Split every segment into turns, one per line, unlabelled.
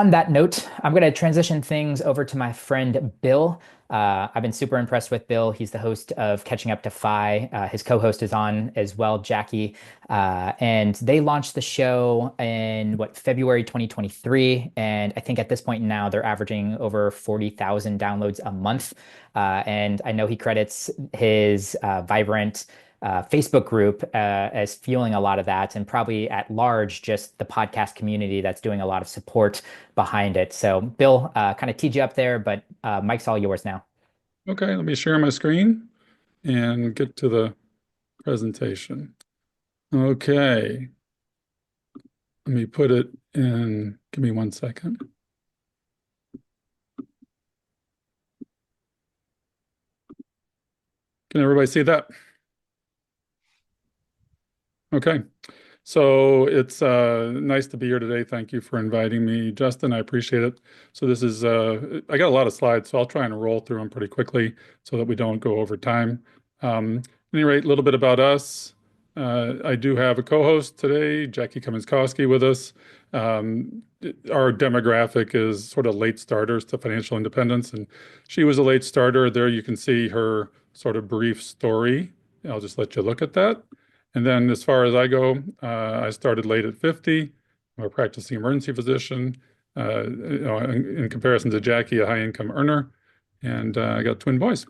On that note, I'm going to transition things over to my friend Bill. I've been super impressed with Bill. He's the host of Catching Up to Fi. His co-host is on as well, Jackie. And they launched the show in February 2023. And I think at this point now they're averaging over 40,000 downloads a month. And I know he credits his vibrant Facebook group as fueling a lot of that, and probably at large, just the podcast community that's doing a lot of support behind it. So, Bill, kind of teed you up there, but Mike's all yours now.
Okay, let me share my screen and get to the presentation. Okay, let me put it in. Give me 1 second. Can everybody see that? Okay, so it's nice to be here today. Thank you for inviting me, Justin. I appreciate it. So this is, I got a lot of slides, so I'll try and roll through them pretty quickly so that we don't go over time. At any rate, a little bit about us. I do have a co-host today, Jackie Kaminskowski, with us. Our demographic is sort of late starters to financial independence, and she was a late starter. There you can see her sort of brief story. I'll just let you look at that. And then as far as I go, I started late at 50. I'm a practicing emergency physician. In comparison to Jackie, a high income earner, and I got twin boys.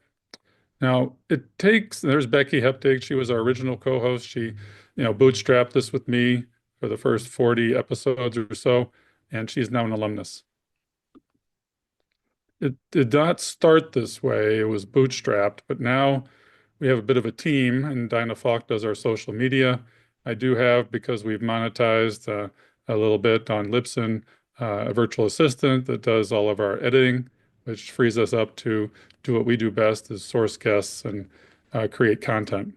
Now it takes, there's Becky Heptig. She was our original co-host. She, bootstrapped this with me for the first 40 episodes or so, and she's now an alumnus. It did not start this way. It was bootstrapped, but now we have a bit of a team, and Dinah Falk does our social media. I do have, because we've monetized a little bit on Libsyn, a virtual assistant that does all of our editing, which frees us up to do what we do best, is source guests and create content.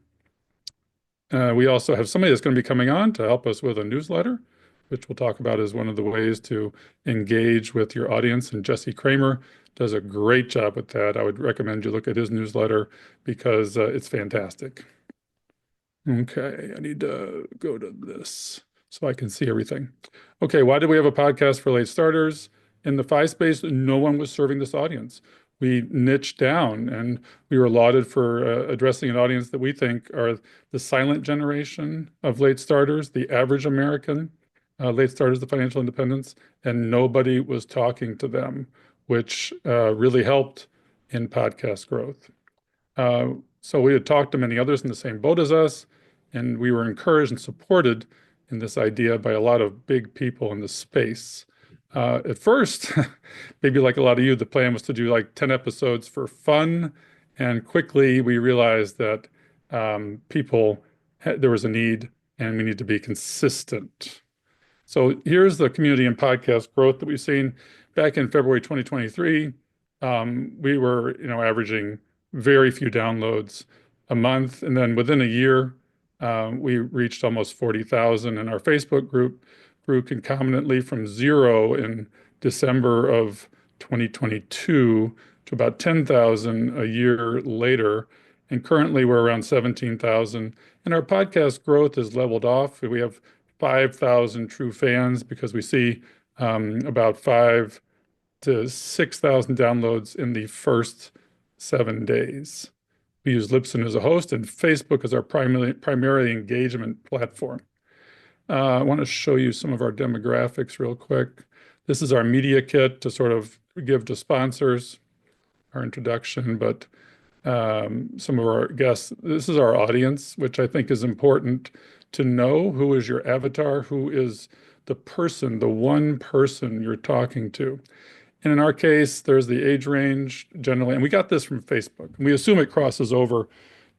We also have somebody that's going to be coming on to help us with a newsletter, which we'll talk about as one of the ways to engage with your audience. And Jesse Kramer does a great job with that. I would recommend you look at his newsletter because it's fantastic. Okay, I need to go to this so I can see everything. Okay, why did we have a podcast for late starters? In the FI space, no one was serving this audience. We niched down and we were lauded for addressing an audience that we think are the silent generation of late starters, the average American late starters to financial independence, and nobody was talking to them, which really helped in podcast growth. So we had talked to many others in the same boat as us, and we were encouraged and supported in this idea by a lot of big people in the space. At first, maybe like a lot of you, the plan was to do like 10 episodes for fun, and quickly we realized that there was a need, and we need to be consistent. So here's the community and podcast growth that we've seen. Back in February 2023, we were, averaging very few downloads a month. And then within a year, we reached almost 40,000. And our Facebook group grew concomitantly from zero in December of 2022 to about 10,000 a year later. And currently we're around 17,000. And our podcast growth has leveled off. We have 5,000 true fans because we see about 5 to 6,000 downloads in the first 7 days. We use Libsyn as a host and Facebook as our primary engagement platform. I want to show you some of our demographics real quick. This is our media kit to sort of give to sponsors, our introduction, but some of our guests. This is our audience, which I think is important to know. Who is your avatar? Who is the person, the one person you're talking to? And in our case, there's the age range generally, and we got this from Facebook. We assume it crosses over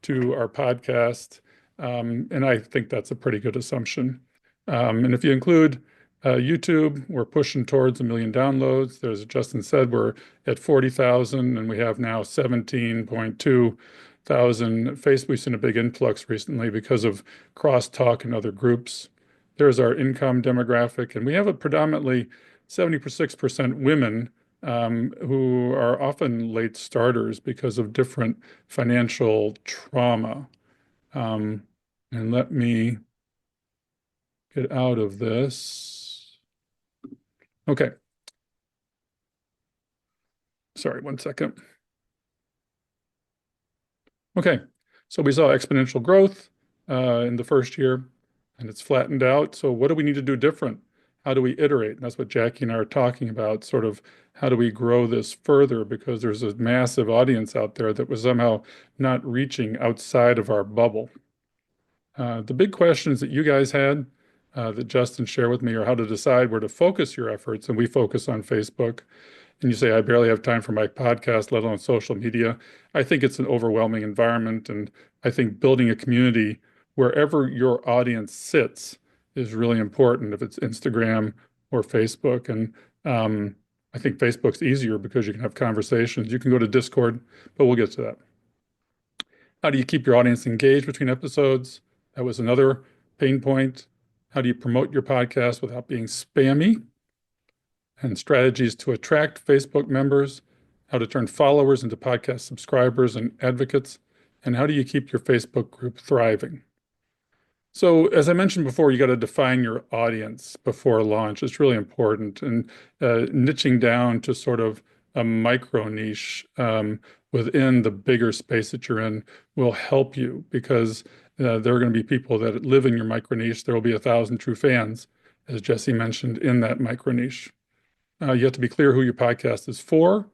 to our podcast, and I think that's a pretty good assumption. And if you include YouTube, we're pushing towards 1 million downloads. As Justin said, we're at 40,000, and we have now 17.2 thousand. Facebook, we've seen a big influx recently because of crosstalk and other groups. There's our income demographic, and we have a predominantly 76% women who are often late starters because of different financial trauma. And let me get out of this. Okay. Sorry, one second. Okay, so we saw exponential growth in the first year, and it's flattened out. So what do we need to do different? How do we iterate? And that's what Jackie and I are talking about, sort of how do we grow this further? Because there's a massive audience out there that was somehow not reaching outside of our bubble. The big questions that you guys had that Justin shared with me are how to decide where to focus your efforts, and we focus on Facebook. And you say, I barely have time for my podcast, let alone social media. I think it's an overwhelming environment. And I think building a community wherever your audience sits is really important, if it's Instagram or Facebook. And I think Facebook's easier because you can have conversations. You can go to Discord, but we'll get to that. How do you keep your audience engaged between episodes? That was another pain point. How do you promote your podcast without being spammy? And strategies to attract Facebook members, how to turn followers into podcast subscribers and advocates, and how do you keep your Facebook group thriving? So, as I mentioned before, you got to define your audience before launch. It's really important. And niching down to sort of a micro niche within the bigger space that you're in will help you because there are going to be people that live in your micro niche. There will be 1,000 true fans, as Jesse mentioned, in that micro niche. You have to be clear who your podcast is for,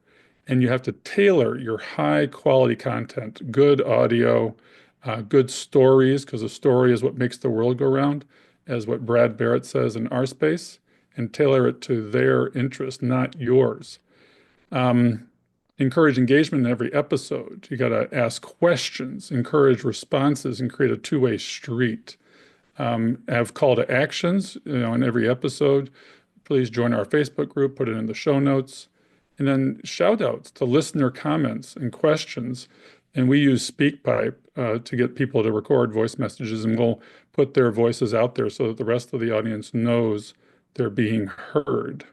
and you have to tailor your high quality content, good audio, good stories, because a story is what makes the world go round, as what Brad Barrett says in our space, and tailor it to their interest, not yours. Um, Encourage engagement in every episode. You got to ask questions, encourage responses, and create a two-way street. Have call to actions, in every episode. Please join our Facebook group, put it in the show notes. And then shout outs to listener comments and questions. And we use SpeakPipe to get people to record voice messages, and we'll put their voices out there so that the rest of the audience knows they're being heard.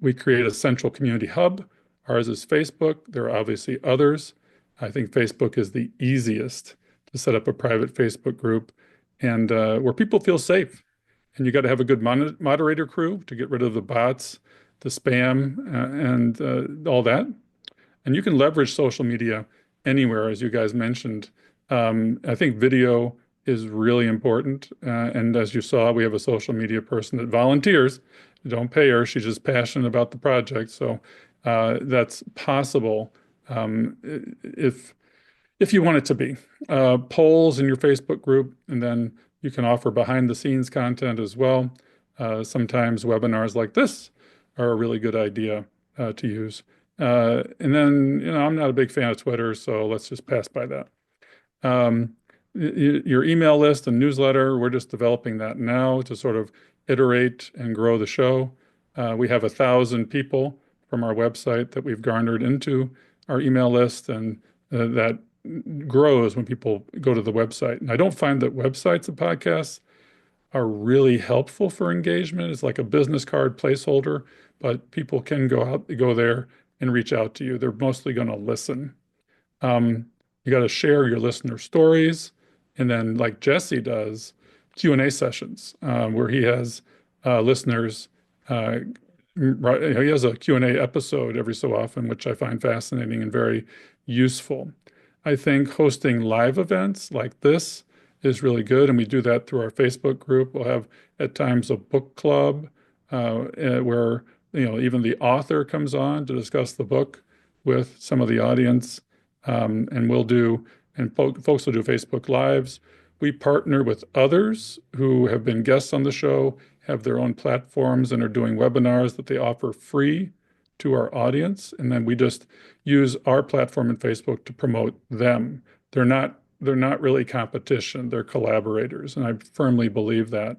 We create a central community hub. Ours is Facebook. There are obviously others. I think Facebook is the easiest to set up a private Facebook group and where people feel safe. And you got to have a good moderator crew to get rid of the bots, the spam, and all that. And you can leverage social media anywhere, as you guys mentioned. I think video is really important. And as you saw, we have a social media person that volunteers. Don't pay her. She's just passionate about the project. So that's possible if you want it to be. Polls in your Facebook group, and then you can offer behind the scenes content as well. Sometimes webinars like this are a really good idea to use. And then, I'm not a big fan of Twitter, so let's just pass by that. Your email list and newsletter, we're just developing that now to sort of iterate and grow the show. We have 1,000 people from our website that we've garnered into our email list, and that grows when people go to the website. And I don't find that websites of podcasts are really helpful for engagement. It's like a business card placeholder, but people can go there and reach out to you. They're mostly going to listen. You got to share your listener stories, and then like Jesse does, Q&A sessions where he has listeners. He has a Q&A episode every so often, which I find fascinating and very useful. I think hosting live events like this is really good, and we do that through our Facebook group. We'll have at times a book club where even the author comes on to discuss the book with some of the audience, and folks will do Facebook Lives. We partner with others who have been guests on the show, have their own platforms, and are doing webinars that they offer free to our audience. And then we just use our platform in Facebook to promote them. They're not really competition, they're collaborators. And I firmly believe that.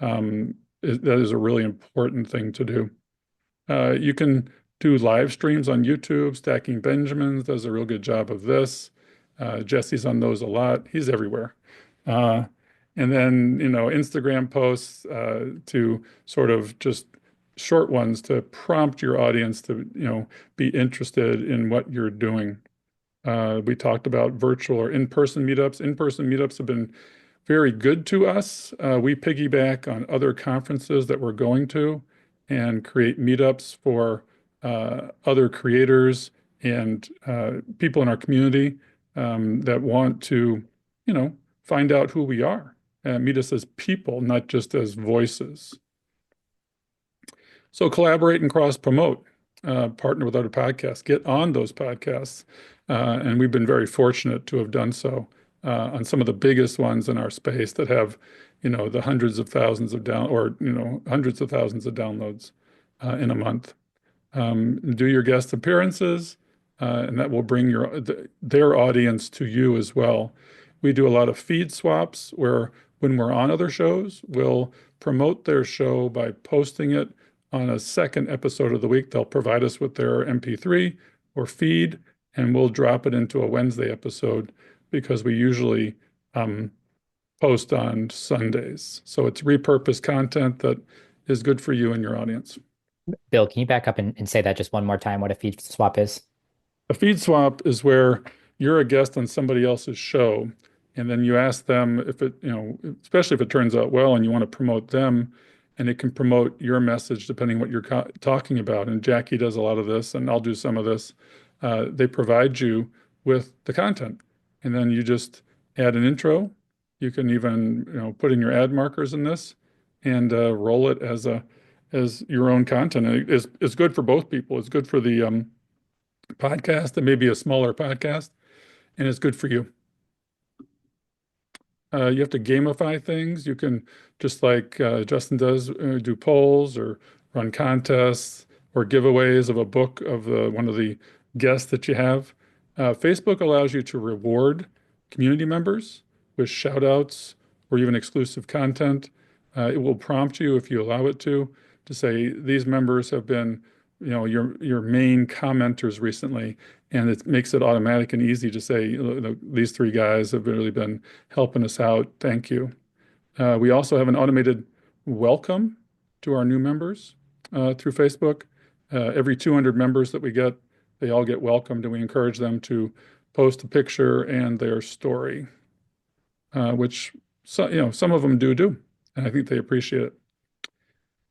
That is a really important thing to do. You can do live streams on YouTube. Stacking Benjamins does a real good job of this. Jesse's on those a lot. He's everywhere. And then, Instagram posts to sort of just short ones to prompt your audience to, be interested in what you're doing. We talked about virtual or in-person meetups. In-person meetups have been very good to us. We piggyback on other conferences that we're going to and create meetups for other creators and people in our community that want to, you know, find out who we are and meet us as people, not just as voices. So collaborate and cross promote, partner with other podcasts, get on those podcasts. And we've been very fortunate to have done so on some of the biggest ones in our space that have, the hundreds of thousands of hundreds of thousands of downloads in a month. Do your guest appearances, and that will bring their audience to you as well. We do a lot of feed swaps where when we're on other shows, we'll promote their show by posting it on a second episode of the week. They'll provide us with their MP3 or feed, and we'll drop it into a Wednesday episode because we usually post on Sundays. So it's repurposed content that is good for you and your audience.
Bill, can you back up and say that just one more time, what a feed swap is?
A feed swap is where you're a guest on somebody else's show, and then you ask them if it, especially if it turns out well and you want to promote them, and it can promote your message depending what you're talking about. And Jackie does a lot of this, and I'll do some of this. They provide you with the content, and then you just add an intro. You can even, put in your ad markers in this and roll it as your own content. And it's good for both people. It's good for the podcast and maybe a smaller podcast, and it's good for you. You have to gamify things. You can, just like Justin does, do polls or run contests or giveaways of a book of one of the guests that you have. Facebook allows you to reward community members with shout outs or even exclusive content. It will prompt you, if you allow it to say these members have been, your main commenters recently, and it makes it automatic and easy to say, these three guys have really been helping us out. Thank you. We also have an automated welcome to our new members through Facebook. Every 200 members that we get, they all get welcomed, and we encourage them to post a picture and their story, which some of them do, and I think they appreciate it.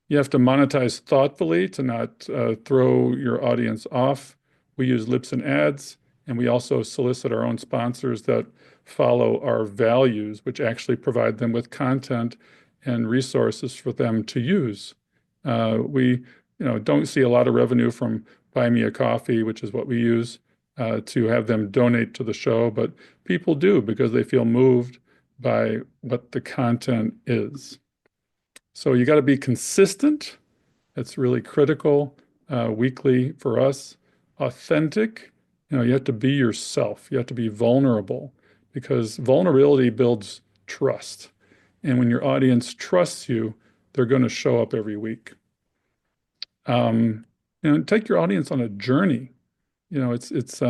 You have to monetize thoughtfully to not throw your audience off. We use Libsyn ads, and we also solicit our own sponsors that follow our values, which actually provide them with content and resources for them to use. We, don't see a lot of revenue from Buy Me a Coffee, which is what we use to have them donate to the show, but people do because they feel moved by what the content is. So you got to be consistent. That's really critical weekly for us. Authentic. You have to be yourself. You have to be vulnerable because vulnerability builds trust. And when your audience trusts you, they're going to show up every week. Take your audience on a journey. It's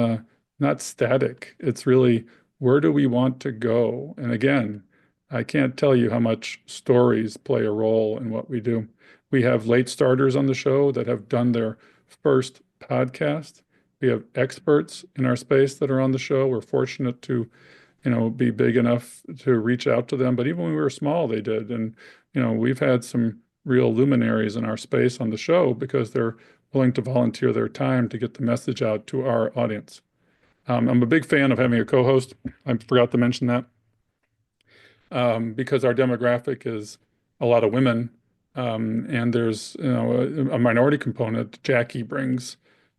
not static. It's really, where do we want to go? And again, I can't tell you how much stories play a role in what we do. We have late starters on the show that have done their first podcast. We have experts in our space that are on the show. We're fortunate to, be big enough to reach out to them. But even when we were small, they did. And, we've had some real luminaries in our space on the show because they're willing to volunteer their time to get the message out to our audience. I'm a big fan of having a co-host. I forgot to mention that. Because our demographic is a lot of women, and there's a minority component. Jackie brings,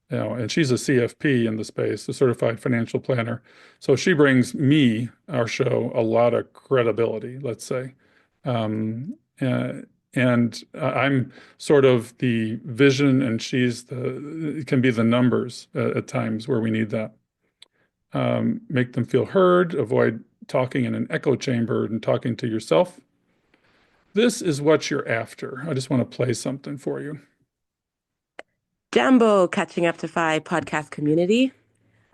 and she's a CFP in the space, a certified financial planner. So she brings our show, a lot of credibility, let's say. And I'm sort of the vision, and can be the numbers at times where we need that. Make them feel heard, avoid talking in an echo chamber and talking to yourself. This is what you're after. I just want to play something for you.
Jambo, Catching Up to Five podcast community.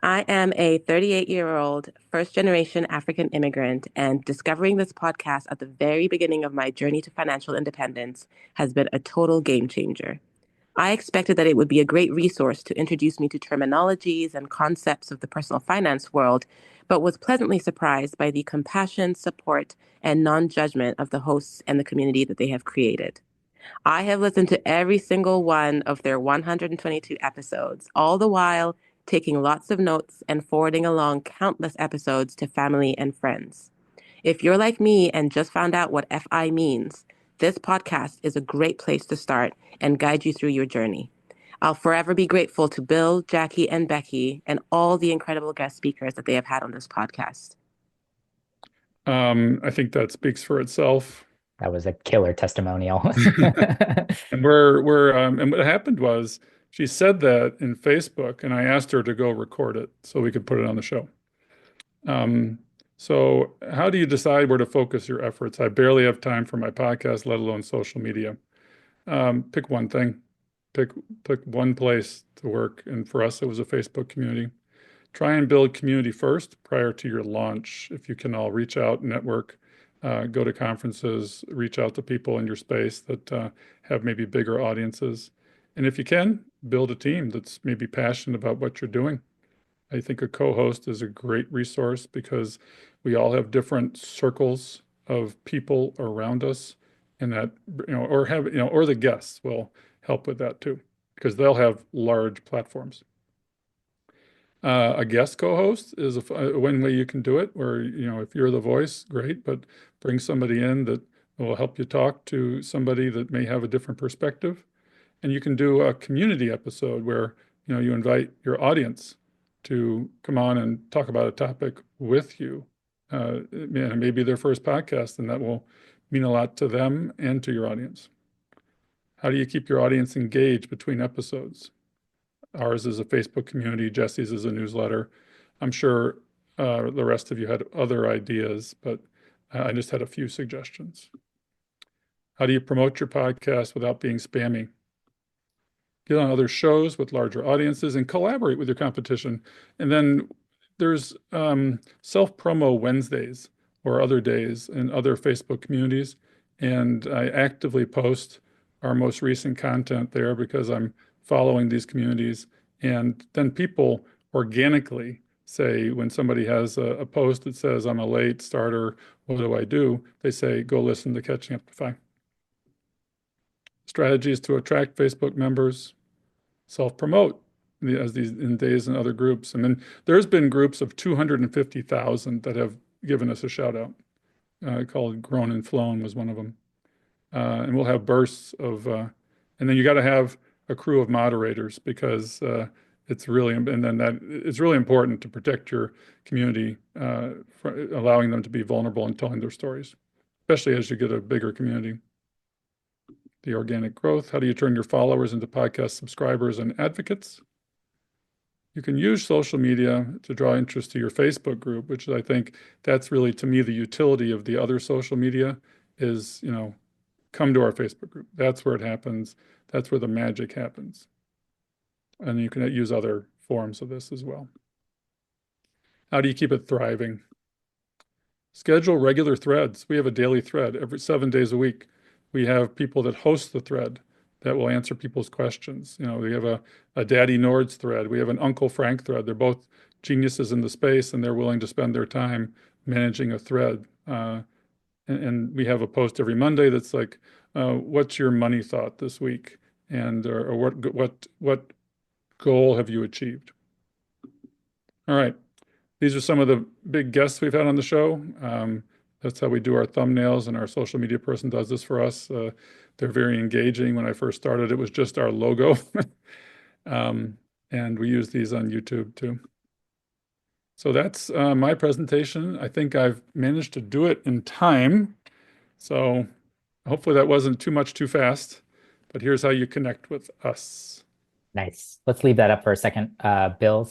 I am a 38-year-old first-generation African immigrant, and discovering this podcast at the very beginning of my journey to financial independence has been a total game changer. I expected that it would be a great resource to introduce me to terminologies and concepts of the personal finance world, but was pleasantly surprised by the compassion, support, and non-judgment of the hosts and the community that they have created. I have listened to every single one of their 122 episodes, all the while taking lots of notes and forwarding along countless episodes to family and friends. If you're like me and just found out what FI means, this podcast is a great place to start and guide you through your journey. I'll forever be grateful to Bill, Jackie, and Becky, and all the incredible guest speakers that they have had on this podcast.
I think that speaks for itself.
That was a killer testimonial.
And and what happened was she said that in Facebook, and I asked her to go record it so we could put it on the show. Um, so how do you decide where to focus your efforts? I barely have time for my podcast, let alone social media. Pick one thing, pick pick one place to work. And for us, it was a Facebook community. Try and build community first prior to your launch. If you can all reach out, network, go to conferences, reach out to people in your space that have maybe bigger audiences. And if you can, build a team that's maybe passionate about what you're doing. I think a co-host is a great resource because we all have different circles of people around us, and that, or the guests will help with that too, because they'll have large platforms. A guest co-host is one way you can do it, where, if you're the voice, great, but bring somebody in that will help you talk to somebody that may have a different perspective. And you can do a community episode where, you invite your audience to come on and talk about a topic with you. And it may be their first podcast, and that will mean a lot to them and to your audience. How do you keep your audience engaged between episodes? Ours is a Facebook community. Jesse's is a newsletter. I'm sure the rest of you had other ideas, but I just had a few suggestions. How do you promote your podcast without being spammy? Get on other shows with larger audiences and collaborate with your competition. And then there's self-promo Wednesdays or other days in other Facebook communities. And I actively post our most recent content there because I'm following these communities. And then people organically say, when somebody has a post that says, I'm a late starter, what do I do? They say, go listen to Catching Up to Fi. Strategies to attract Facebook members, self-promote as these in days and other groups. And then there's been groups of 250,000 that have given us a shout out, called Grown and Flown was one of them. And we'll have bursts of, and then you got to have a crew of moderators because it's really important to protect your community, allowing them to be vulnerable and telling their stories, especially as you get a bigger community. The organic growth. How do you turn your followers into podcast subscribers and advocates? You can use social media to draw interest to your Facebook group, which I think that's really, to me, the utility of the other social media is, come to our Facebook group. That's where it happens. That's where the magic happens. And you can use other forms of this as well. How do you keep it thriving? Schedule regular threads. We have a daily thread every 7 days a week. We have people that host the thread that will answer people's questions. We have a Daddy Nord's thread. We have an Uncle Frank thread. They're both geniuses in the space, and they're willing to spend their time managing a thread. And we have a post every Monday that's like, what's your money thought this week? And or what goal have you achieved? All right. These are some of the big guests we've had on the show. That's how we do our thumbnails, and our social media person does this for us. They're very engaging. When I first started, it was just our logo. And we use these on YouTube too. So that's my presentation. I think I've managed to do it in time. So hopefully that wasn't too much too fast, but here's how you connect with us.
Nice. Let's leave that up for a second, Bill. So